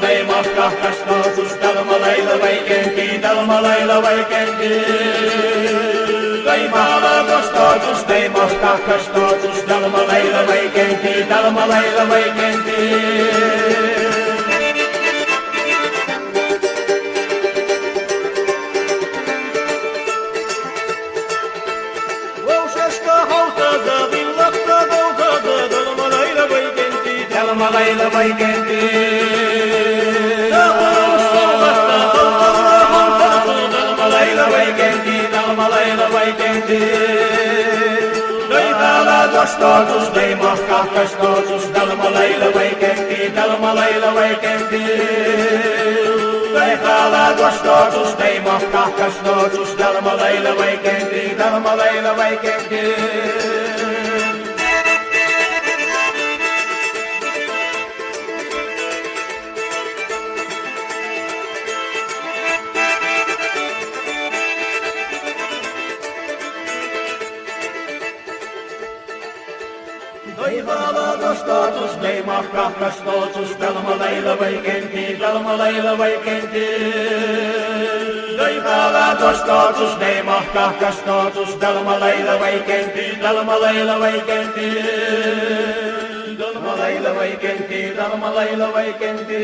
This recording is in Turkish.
Neimahkah kastotus, dalmalailla vaikenti, dalmalailla vaikenti. Neimahkah kastotus, neimahkah kastotus, dalmalailla vaikenti, dalmalailla vaikenti. Dalmalailla vaikenti. Dalmalailla vaikenti, dalmalailla vaikenti. Neimahkah kastotus, neimahkah kastotus, dalmalailla vaikenti, dalmalailla vaikenti. Neimahkah kastotus, neimahkah kastotus, dalmalailla vaikenti, dalmalailla vaikenti. Neimahkah kastotus, neimahkah kastotus, dalmalailla vaikenti, dalmalailla vaikenti. Neimahkah kastotus, neimahkah kastotus, dalmalailla vaikenti, dalmalailla vaikenti. Dalmalailla vaikenti, dalmalailla vaikenti.